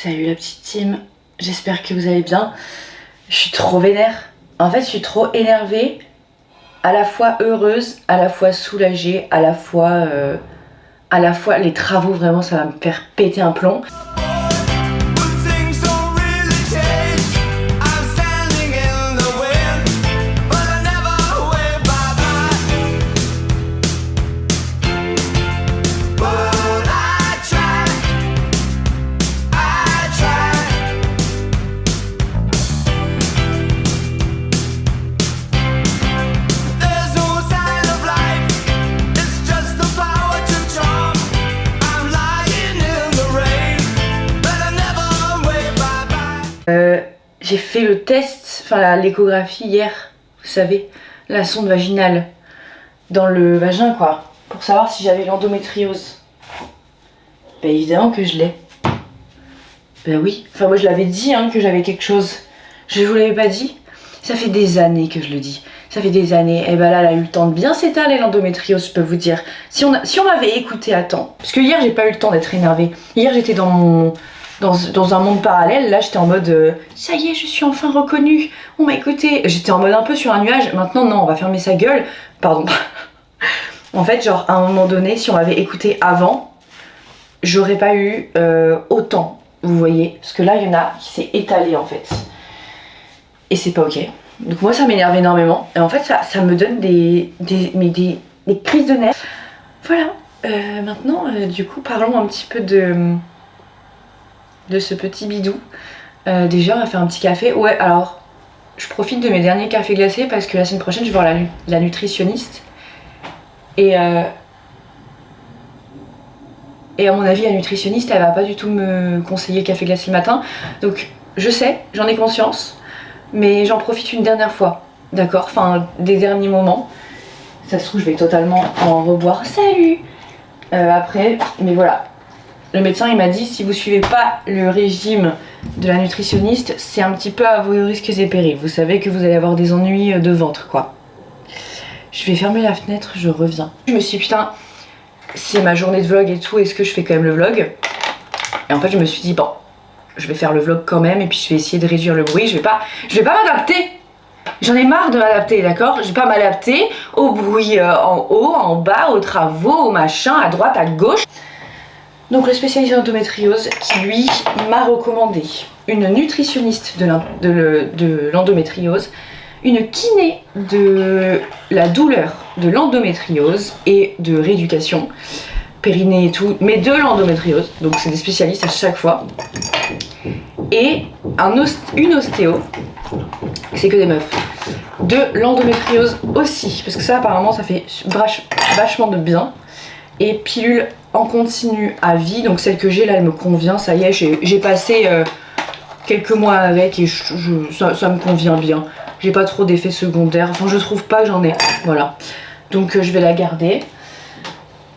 Salut la petite team, j'espère que vous allez bien. Je suis trop vénère. En fait, je suis trop énervée, à la fois heureuse, à la fois soulagée, à la fois les travaux, vraiment ça va me faire péter un plomb. J'ai fait le test, enfin l'échographie hier, vous savez, la sonde vaginale dans le vagin quoi, pour savoir si j'avais l'endométriose. Ben évidemment que je l'ai. Ben oui, enfin moi je l'avais dit que j'avais quelque chose. Je vous l'avais pas dit. Ça fait des années que je le dis. Ça fait des années. Et ben là, elle a eu le temps de bien s'étaler l'endométriose, je peux vous dire. Si on m'avait écouté à temps. Parce que hier j'ai pas eu le temps d'être énervée. Hier j'étais dans un monde parallèle, là j'étais en mode ça y est, je suis enfin reconnue, on m'a écouté. J'étais en mode un peu sur un nuage. Maintenant non, on va fermer sa gueule. Pardon. En fait, genre à un moment donné, si on m'avait écouté avant, j'aurais pas eu autant, vous voyez. Parce que là, il y en a qui s'est étalé en fait. Et c'est pas ok. Donc moi ça m'énerve énormément. Et en fait ça me donne des crises de nerfs. Voilà. Maintenant, du coup, parlons un petit peu de ce petit bidou. Déjà on va faire un petit café. Ouais, alors je profite de mes derniers cafés glacés parce que la semaine prochaine je vais voir la nutritionniste et à mon avis la nutritionniste elle va pas du tout me conseiller le café glacé le matin, donc je sais, j'en ai conscience, mais j'en profite une dernière fois, d'accord, enfin des derniers moments. Ça se trouve je vais totalement en reboire, salut après, mais voilà. Le médecin il m'a dit si vous suivez pas le régime de la nutritionniste, c'est un petit peu à vos risques et périls. Vous savez que vous allez avoir des ennuis de ventre quoi. Je vais fermer la fenêtre, je reviens. Je me suis dit putain, c'est ma journée de vlog et tout, est-ce que je fais quand même le vlog? Et en fait je me suis dit bon, je vais faire le vlog quand même et puis je vais essayer de réduire le bruit. Je vais pas m'adapter. J'en ai marre de m'adapter, d'accord? Je vais pas m'adapter au bruit en haut, en bas, aux travaux, au machin, à droite, à gauche. Donc le spécialiste d'endométriose qui lui m'a recommandé une nutritionniste de l'endométriose, une kiné de la douleur de l'endométriose et de rééducation, périnée et tout, mais de l'endométriose, donc c'est des spécialistes à chaque fois, et une ostéo, c'est que des meufs, de l'endométriose aussi, parce que ça apparemment ça fait vachement de bien, et pilule en continu à vie, donc celle que j'ai là elle me convient, ça y est, j'ai passé quelques mois avec et ça me convient bien, j'ai pas trop d'effets secondaires, enfin je trouve pas que j'en ai, voilà, donc je vais la garder,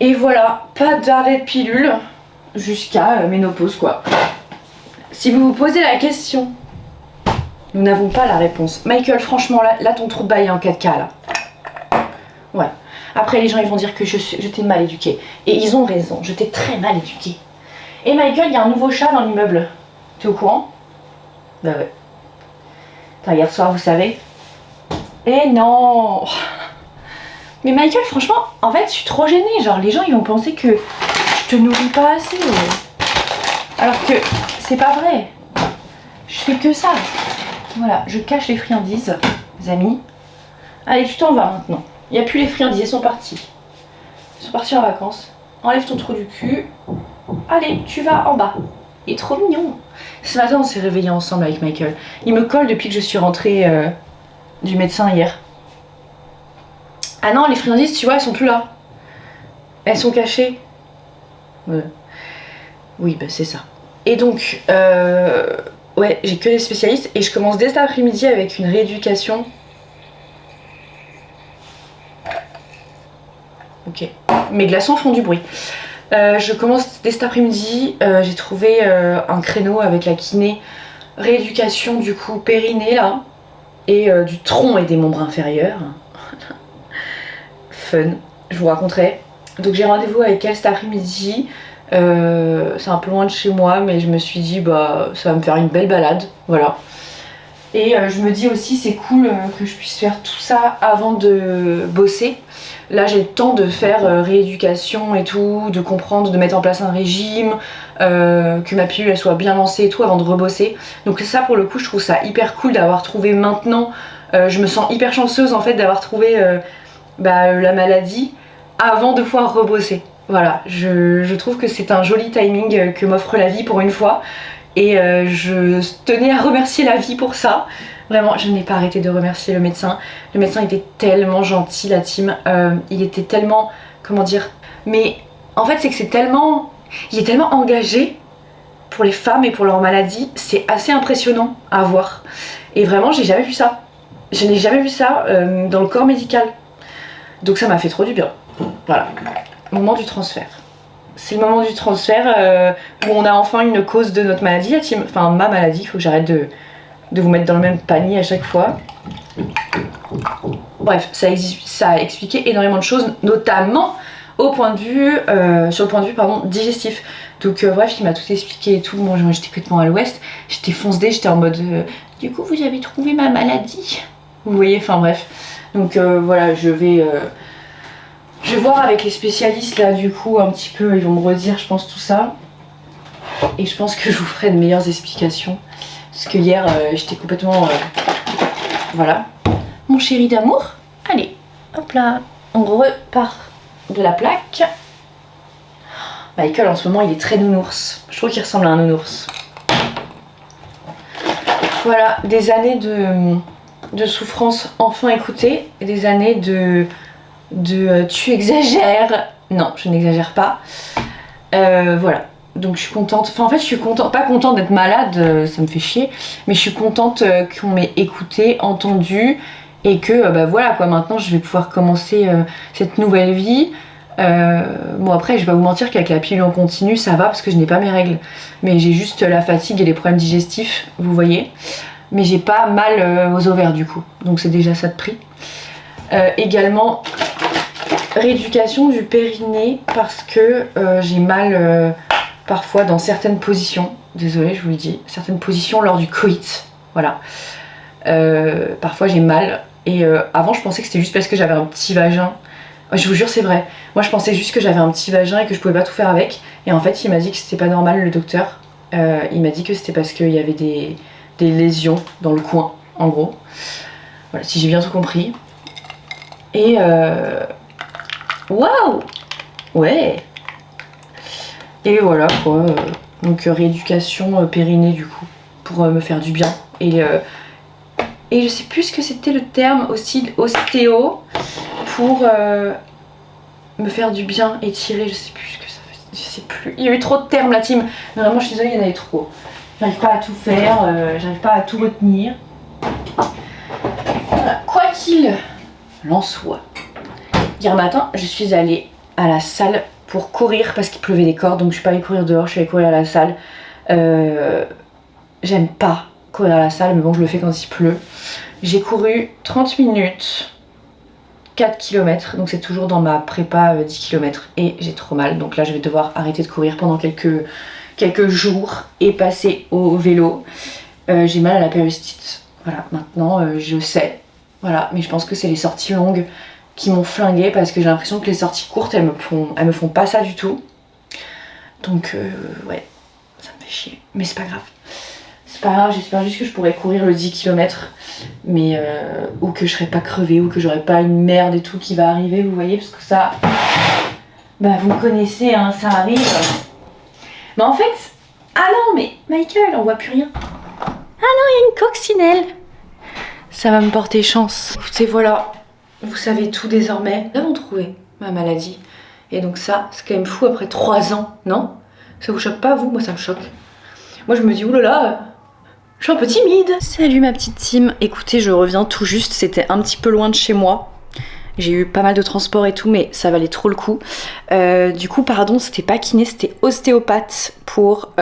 et voilà, pas d'arrêt de pilule jusqu'à ménopause quoi. Si vous vous posez la question, nous n'avons pas la réponse. Michael, franchement là ton trou de bail est en 4K là, ouais. Après les gens ils vont dire que je t'ai mal éduquée. Et ils ont raison, je t'ai très mal éduquée. Et Michael, il y a un nouveau chat dans l'immeuble. T'es au courant? Bah ouais. Attends, hier soir vous savez. Eh non. Mais Michael, franchement, en fait je suis trop gênée. Genre les gens ils vont penser que je te nourris pas assez. Alors que c'est pas vrai. Je fais que ça. Voilà, je cache les friandises, les amis. Allez, tu t'en vas maintenant. Il n'y a plus les friandises, elles sont parties. Ils sont partis en vacances. Enlève ton trou du cul. Allez, tu vas en bas. Il est trop mignon. Ce matin, on s'est réveillés ensemble avec Michael. Il me colle depuis que je suis rentrée du médecin hier. Ah non, les friandises, tu vois, elles sont plus là. Elles sont cachées. Oui, bah c'est ça. Et donc, ouais, j'ai que des spécialistes. Et je commence dès cet après-midi avec une rééducation. Ok, mes glaçons font du bruit. Je commence dès cet après-midi, j'ai trouvé un créneau avec la kiné, rééducation du coup périnée là, et du tronc et des membres inférieurs. Fun, je vous raconterai. Donc j'ai rendez-vous avec elle cet après-midi, C'est un peu loin de chez moi, mais je me suis dit bah ça va me faire une belle balade, voilà. Et je me dis aussi c'est cool que je puisse faire tout ça avant de bosser. Là j'ai le temps de faire rééducation et tout, de comprendre, de mettre en place un régime, que ma pilule elle soit bien lancée et tout avant de rebosser. Donc ça pour le coup je trouve ça hyper cool d'avoir trouvé maintenant. Je me sens hyper chanceuse en fait d'avoir trouvé la maladie avant de pouvoir rebosser. Voilà, je trouve que c'est un joli timing que m'offre la vie pour une fois. Et je tenais à remercier la vie pour ça. Vraiment, je n'ai pas arrêté de remercier le médecin. Le médecin était tellement gentil, la team. Il était tellement... Comment dire? Mais en fait, c'est que c'est tellement... Il est tellement engagé pour les femmes et pour leur maladie. C'est assez impressionnant à voir. Et vraiment, j'ai jamais vu ça. Je n'ai jamais vu ça dans le corps médical. Donc ça m'a fait trop du bien. Voilà. Moment du transfert. C'est le moment du transfert où on a enfin une cause de notre maladie, la team. Enfin, ma maladie, il faut que j'arrête de vous mettre dans le même panier à chaque fois. Bref, ça a expliqué énormément de choses, notamment au point de vue, sur le point de vue digestif. Donc bref, il m'a tout expliqué et tout. Moi j'étais complètement à l'ouest, j'étais fonce-dé, j'étais en mode du coup vous avez trouvé ma maladie. Vous voyez, enfin bref. Donc voilà, je vais voir avec les spécialistes là du coup un petit peu, ils vont me redire je pense tout ça. Et je pense que je vous ferai de meilleures explications. Parce que hier j'étais complètement... voilà. Mon chéri d'amour. Allez, hop là, on repart de la plaque. Michael en ce moment il est très nounours. Je trouve qu'il ressemble à un nounours. Voilà, des années de souffrance enfin écoutées. Et des années de tu exagères. Non, je n'exagère pas. Voilà. Donc je suis contente, enfin en fait je suis contente, pas contente d'être malade, ça me fait chier, mais je suis contente qu'on m'ait écouté, entendu, et que voilà quoi, maintenant je vais pouvoir commencer cette nouvelle vie. Bon après je vais pas vous mentir qu'avec la pilule en continu ça va parce que je n'ai pas mes règles, mais j'ai juste la fatigue et les problèmes digestifs, vous voyez, mais j'ai pas mal aux ovaires du coup, donc c'est déjà ça de prix. Également rééducation du périnée parce que j'ai mal parfois dans certaines positions, désolée je vous le dis, certaines positions lors du coït, voilà. Parfois j'ai mal et avant je pensais que c'était juste parce que j'avais un petit vagin. Je vous jure c'est vrai, moi je pensais juste que j'avais un petit vagin et que je pouvais pas tout faire avec, et en fait il m'a dit que c'était pas normal, le docteur. Il m'a dit que c'était parce qu'il y avait des lésions dans le coin en gros, voilà, si j'ai bien tout compris. Et waouh, ouais. Et voilà quoi, donc rééducation périnée du coup, pour me faire du bien. Et je sais plus ce que c'était le terme aussi, ostéo, pour me faire du bien, étirer, je sais plus ce que ça fait, je sais plus. Il y a eu trop de termes la team, mais vraiment je suis désolée, il y en avait trop. J'arrive pas à tout faire, j'arrive pas à tout retenir. Voilà. Quoi qu'il en soit, hier matin je suis allée à la salle pour courir parce qu'il pleuvait des cordes, donc je suis pas allée courir dehors, je suis allée courir à la salle. J'aime pas courir à la salle, mais bon je le fais quand il pleut. J'ai couru 30 minutes, 4 km, donc c'est toujours dans ma prépa 10 km et j'ai trop mal, donc là je vais devoir arrêter de courir pendant quelques jours et passer au vélo. J'ai mal à la périostite, voilà, maintenant je sais, voilà, mais je pense que c'est les sorties longues qui m'ont flinguée parce que j'ai l'impression que les sorties courtes elles me font pas ça du tout. Donc ouais, ça me fait chier, mais c'est pas grave. C'est pas grave, j'espère juste que je pourrai courir le 10 km, mais ou que je serai pas crevée, ou que j'aurai pas une merde et tout qui va arriver, vous voyez, parce que ça, bah vous me connaissez, hein, ça arrive. Mais en fait, ah non, mais Michael, on voit plus rien. Ah non, il y a une coccinelle. Ça va me porter chance. Écoutez, voilà, vous savez tout désormais. Nous avons trouvé ma maladie. Et donc ça, c'est quand même fou après 3 ans, non? Ça vous choque pas, vous? Moi, ça me choque. Moi, je me dis, oulala, je suis un peu timide. Salut ma petite team. Écoutez, je reviens tout juste. C'était un petit peu loin de chez moi. J'ai eu pas mal de transport et tout, mais ça valait trop le coup. Du coup, pardon, c'était pas kiné, c'était ostéopathe pour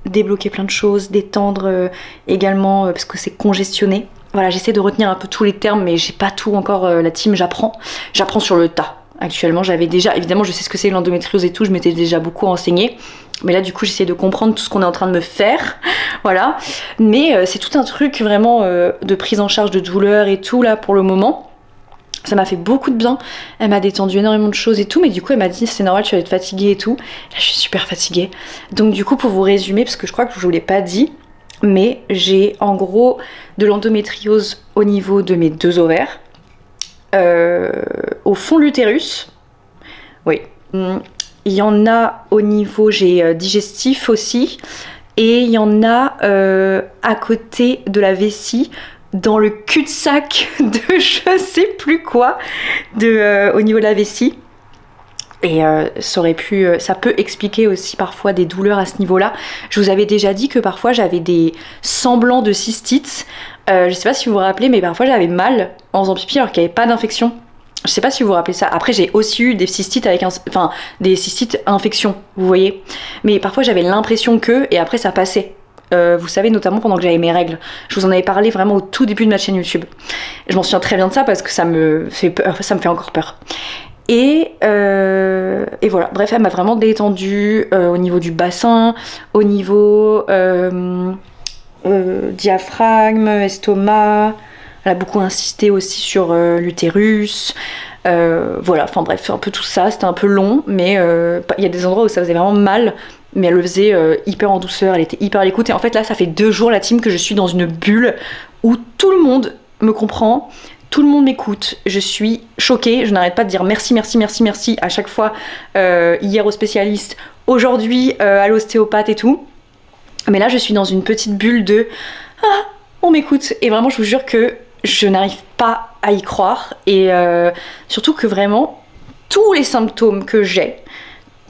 débloquer plein de choses, détendre également parce que c'est congestionné. Voilà, j'essaie de retenir un peu tous les termes, mais j'ai pas tout encore la team, j'apprends sur le tas. actuellement. J'avais déjà, évidemment je sais ce que c'est l'endométriose et tout, je m'étais déjà beaucoup renseignée. Mais là du coup j'essaie de comprendre tout ce qu'on est en train de me faire, voilà. Mais c'est tout un truc vraiment de prise en charge de douleur et tout là pour le moment. Ça m'a fait beaucoup de bien, elle m'a détendu énormément de choses et tout, mais du coup elle m'a dit c'est normal, tu vas être fatiguée et tout. Là je suis super fatiguée. Donc du coup pour vous résumer, parce que je crois que je vous l'ai pas dit, mais j'ai en gros de l'endométriose au niveau de mes 2 ovaires, au fond de l'utérus, oui. Il y en a au niveau, j'ai digestif aussi, et il y en a à côté de la vessie, dans le cul-de-sac de je sais plus quoi, au niveau de la vessie. Et ça peut expliquer aussi parfois des douleurs à ce niveau-là. Je vous avais déjà dit que parfois j'avais des semblants de cystites. Je sais pas si vous vous rappelez, mais parfois j'avais mal en faisant pipi alors qu'il n'y avait pas d'infection. Je sais pas si vous vous rappelez ça. Après j'ai aussi eu des cystites des cystites infections, vous voyez. Mais parfois j'avais l'impression que, et après ça passait. Vous savez, notamment pendant que j'avais mes règles. Je vous en avais parlé vraiment au tout début de ma chaîne YouTube. Je m'en souviens très bien de ça parce que ça me fait peur, ça me fait encore peur. Et voilà, bref, elle m'a vraiment détendue au niveau du bassin, au niveau diaphragme, estomac. Elle a beaucoup insisté aussi sur l'utérus. Voilà, enfin bref, c'est un peu tout ça. C'était un peu long, mais il y a des endroits où ça faisait vraiment mal. Mais elle le faisait hyper en douceur, elle était hyper à l'écoute. Et en fait là, ça fait 2 jours la team que je suis dans une bulle où tout le monde me comprend. Tout le monde m'écoute, je suis choquée, je n'arrête pas de dire merci, merci, merci, merci à chaque fois, hier au spécialiste, aujourd'hui à l'ostéopathe et tout. Mais là je suis dans une petite bulle de on m'écoute, et vraiment je vous jure que je n'arrive pas à y croire, et surtout que vraiment tous les symptômes que j'ai,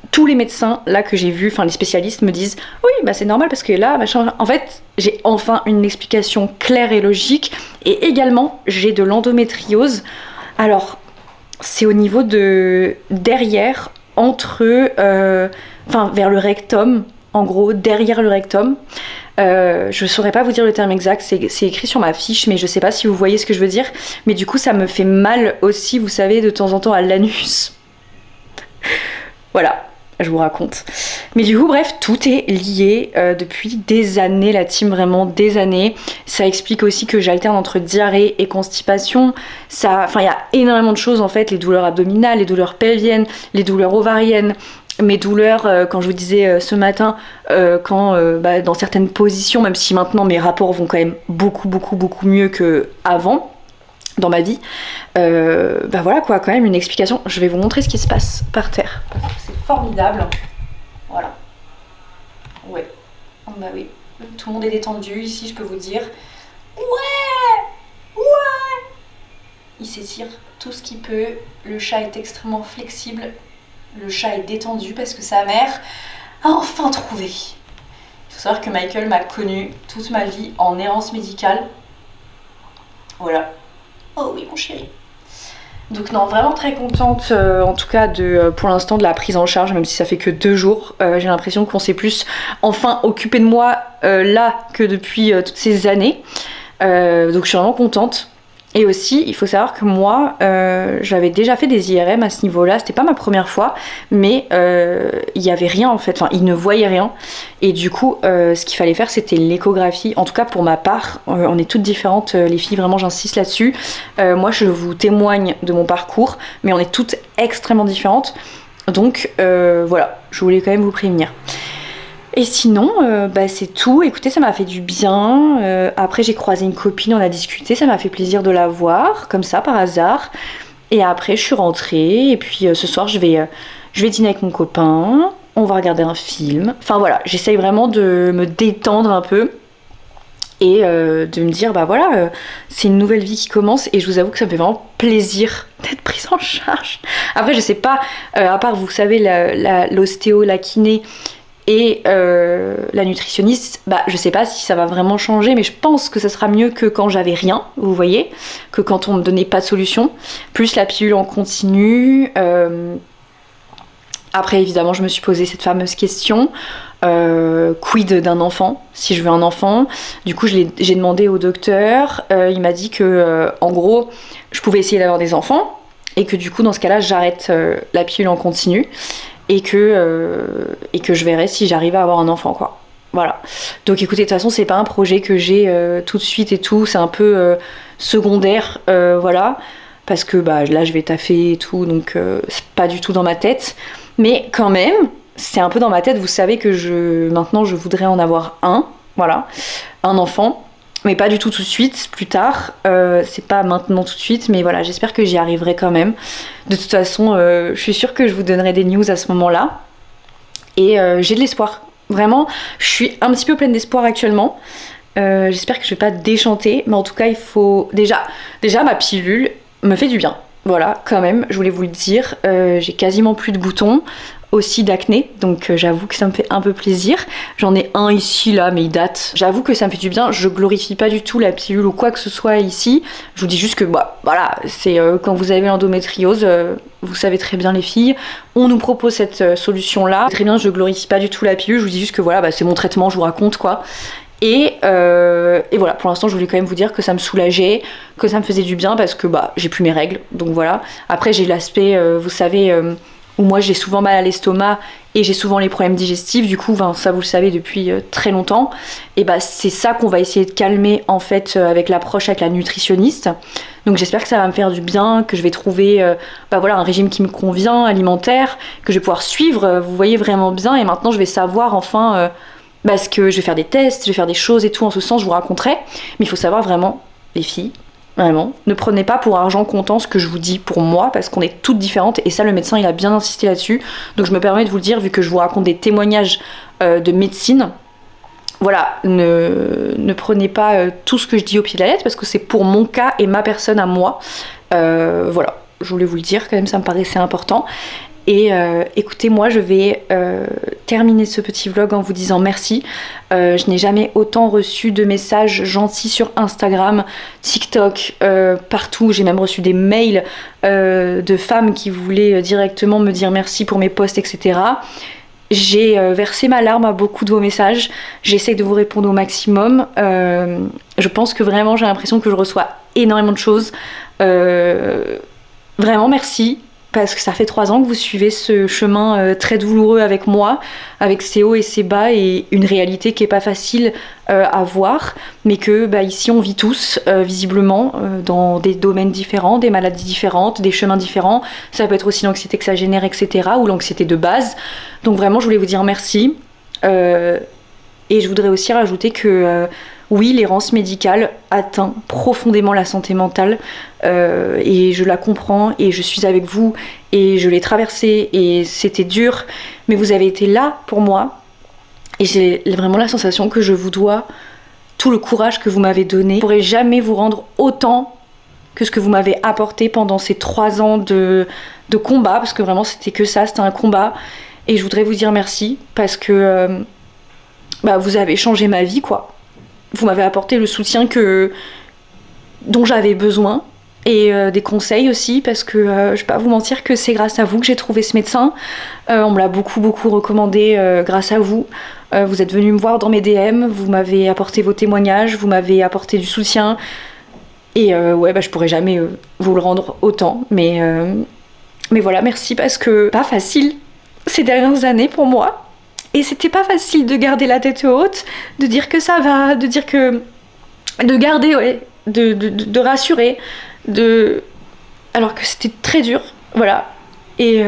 tous les médecins là que j'ai vus, enfin les spécialistes me disent oui bah c'est normal parce que là machin. En fait j'ai enfin une explication claire et logique, et également j'ai de l'endométriose. Alors c'est au niveau de derrière, entre vers le rectum, en gros derrière le rectum. Je saurais pas vous dire le terme exact, c'est écrit sur ma fiche, mais je sais pas si vous voyez ce que je veux dire. Mais du coup ça me fait mal aussi, vous savez, de temps en temps à l'anus. Voilà, je vous raconte. Mais du coup, bref, tout est lié depuis des années, la team, vraiment des années. Ça explique aussi que j'alterne entre diarrhée et constipation. Enfin, il y a énormément de choses en fait, les douleurs abdominales, les douleurs pelviennes, les douleurs ovariennes, mes douleurs, quand je vous disais ce matin, dans certaines positions, même si maintenant mes rapports vont quand même beaucoup, beaucoup, beaucoup mieux qu'avant dans ma vie, voilà quoi, quand même une explication. Je vais vous montrer ce qui se passe par terre parce que c'est formidable. Voilà. Ouais. Bah oui. Tout le monde est détendu ici, je peux vous dire. Ouais. Il s'étire tout ce qu'il peut. Le chat est extrêmement flexible. Le chat est détendu parce que sa mère a enfin trouvé. Il faut savoir que Michael m'a connue toute ma vie en errance médicale. Voilà. Oh oui mon chéri. Donc non, vraiment très contente en tout cas pour l'instant de la prise en charge, même si ça fait que 2 jours. J'ai l'impression qu'on s'est plus enfin occupé de moi là que depuis toutes ces années. Donc je suis vraiment contente. Et aussi, il faut savoir que moi, j'avais déjà fait des IRM à ce niveau-là. C'était pas ma première fois, mais il y avait rien en fait. Enfin, ils ne voyaient rien. Et du coup, ce qu'il fallait faire, c'était l'échographie. En tout cas, pour ma part, on est toutes différentes, les filles. Vraiment, j'insiste là-dessus. Moi, je vous témoigne de mon parcours, mais on est toutes extrêmement différentes. Donc, voilà, je voulais quand même vous prévenir. Et sinon, c'est tout. Écoutez, ça m'a fait du bien. Après, j'ai croisé une copine, on a discuté. Ça m'a fait plaisir de la voir, comme ça, par hasard. Et après, je suis rentrée. Et puis, ce soir, je vais dîner avec mon copain. On va regarder un film. Enfin, voilà, j'essaye vraiment de me détendre un peu. Et de me dire, c'est une nouvelle vie qui commence. Et je vous avoue que ça me fait vraiment plaisir d'être prise en charge. Après, je sais pas, à part, vous savez, l'ostéo, la kiné... Et la nutritionniste, je sais pas si ça va vraiment changer, mais je pense que ça sera mieux que quand j'avais rien, vous voyez, que quand on me donnait pas de solution. Plus la pilule en continu. Après, évidemment, je me suis posé cette fameuse question. Quid d'un enfant, si je veux un enfant. Du coup, j'ai demandé au docteur. Il m'a dit que, en gros, je pouvais essayer d'avoir des enfants. et que du coup dans ce cas-là j'arrête la pilule en continu et que je verrai si j'arrive à avoir un enfant quoi. Voilà. Donc écoutez, de toute façon c'est pas un projet que j'ai tout de suite et tout, c'est un peu secondaire, voilà, parce que bah là je vais taffer et tout, donc c'est pas du tout dans ma tête, mais quand même c'est un peu dans ma tête. Vous savez que maintenant je voudrais en avoir un, voilà, un enfant. Mais pas du tout tout de suite, plus tard, c'est pas maintenant tout de suite, mais voilà, j'espère que j'y arriverai quand même. De toute façon, je suis sûre que je vous donnerai des news à ce moment-là, et j'ai de l'espoir. Vraiment, je suis un petit peu pleine d'espoir actuellement. J'espère que je vais pas déchanter, mais en tout cas, il faut... Déjà, ma pilule me fait du bien. Voilà, quand même, je voulais vous le dire, j'ai quasiment plus de boutons, aussi d'acné, donc j'avoue que ça me fait un peu plaisir. J'en ai un ici là, mais il date. J'avoue que ça me fait du bien. Je glorifie pas du tout la pilule ou quoi que ce soit ici. Je vous dis juste que bah voilà, c'est quand vous avez l'endométriose, vous savez très bien les filles, on nous propose cette solution là. Très bien, je glorifie pas du tout la pilule. Je vous dis juste que voilà, bah, c'est mon traitement, je vous raconte quoi. Et voilà, pour l'instant je voulais quand même vous dire que ça me soulageait, que ça me faisait du bien parce que bah j'ai plus mes règles, donc voilà. Après j'ai l'aspect, vous savez, où moi j'ai souvent mal à l'estomac et j'ai souvent les problèmes digestifs, du coup ça vous le savez depuis très longtemps, et bah c'est ça qu'on va essayer de calmer en fait avec l'approche avec la nutritionniste. Donc j'espère que ça va me faire du bien, que je vais trouver bah voilà, un régime qui me convient, alimentaire, que je vais pouvoir suivre, vous voyez, vraiment bien, et maintenant je vais savoir enfin... parce que je vais faire des tests, je vais faire des choses et tout en ce sens, je vous raconterai. Mais il faut savoir vraiment, les filles, vraiment, ne prenez pas pour argent comptant ce que je vous dis pour moi, parce qu'on est toutes différentes, et ça le médecin il a bien insisté là-dessus. Donc je me permets de vous le dire, vu que je vous raconte des témoignages de médecine. Voilà, ne prenez pas tout ce que je dis au pied de la lettre, parce que c'est pour mon cas et ma personne à moi. Voilà, je voulais vous le dire, quand même ça me paraissait important. Et écoutez, moi je vais terminer ce petit vlog en vous disant merci. Je n'ai jamais autant reçu de messages gentils sur Instagram, TikTok, partout. J'ai même reçu des mails de femmes qui voulaient directement me dire merci pour mes posts, etc. J'ai versé ma larme à beaucoup de vos messages. J'essaie de vous répondre au maximum. Je pense que vraiment j'ai l'impression que je reçois énormément de choses. Vraiment merci. Parce que ça fait 3 ans que vous suivez ce chemin très douloureux avec moi, avec ses hauts et ses bas, et une réalité qui est pas facile à voir, mais que bah, ici on vit tous visiblement dans des domaines différents, des maladies différentes, des chemins différents. Ça peut être aussi l'anxiété que ça génère, etc., ou l'anxiété de base. Donc vraiment je voulais vous dire merci. Et je voudrais aussi rajouter que oui, l'errance médicale atteint profondément la santé mentale, et je la comprends, et je suis avec vous, et je l'ai traversée, et c'était dur, mais vous avez été là pour moi, et j'ai vraiment la sensation que je vous dois tout le courage que vous m'avez donné. Je ne pourrai jamais vous rendre autant que ce que vous m'avez apporté pendant ces 3 ans de combat, parce que vraiment c'était que ça, c'était un combat, et je voudrais vous dire merci, parce que bah, vous avez changé ma vie, quoi. Vous m'avez apporté le soutien dont j'avais besoin, et des conseils aussi, parce que je vais pas vous mentir que c'est grâce à vous que j'ai trouvé ce médecin. On me l'a beaucoup recommandé grâce à vous. Vous êtes venu me voir dans mes DM, vous m'avez apporté vos témoignages, vous m'avez apporté du soutien, et ouais bah je pourrais jamais vous le rendre autant, mais voilà, merci, parce que pas facile ces dernières années pour moi. Et c'était pas facile de garder la tête haute, de dire que ça va, de dire que... de garder, ouais, de rassurer, alors que c'était très dur, voilà. Et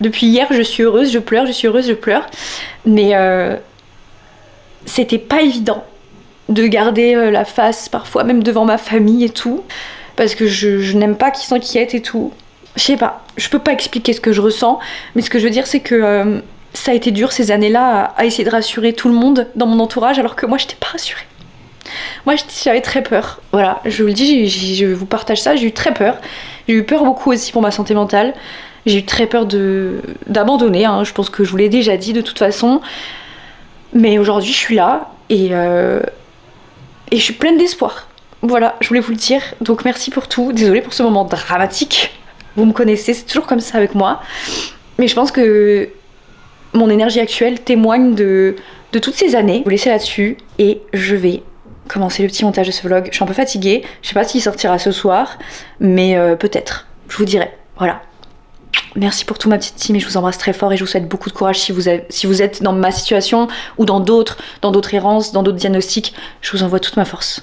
depuis hier, je suis heureuse, je pleure, mais c'était pas évident de garder la face, parfois même devant ma famille et tout, parce que je n'aime pas qu'ils s'inquiètent et tout. Je sais pas, je peux pas expliquer ce que je ressens, mais ce que je veux dire c'est que... ça a été dur ces années-là à essayer de rassurer tout le monde dans mon entourage, alors que moi j'étais pas rassurée. Moi j'avais très peur. Voilà, je vous le dis, je vous partage ça, j'ai eu très peur. J'ai eu peur beaucoup aussi pour ma santé mentale. J'ai eu très peur d'abandonner, hein. Je pense que je vous l'ai déjà dit de toute façon. Mais aujourd'hui je suis là et je suis pleine d'espoir. Voilà, je voulais vous le dire. Donc merci pour tout. Désolée pour ce moment dramatique. Vous me connaissez, c'est toujours comme ça avec moi. Mais je pense que mon énergie actuelle témoigne de toutes ces années. Je vais vous laisser là-dessus et je vais commencer le petit montage de ce vlog. Je suis un peu fatiguée, je sais pas s'il sortira ce soir, mais peut-être, je vous dirai. Voilà. Merci pour tout ma petite team et je vous embrasse très fort et je vous souhaite beaucoup de courage si vous êtes dans ma situation ou dans d'autres errances, dans d'autres diagnostics. Je vous envoie toute ma force.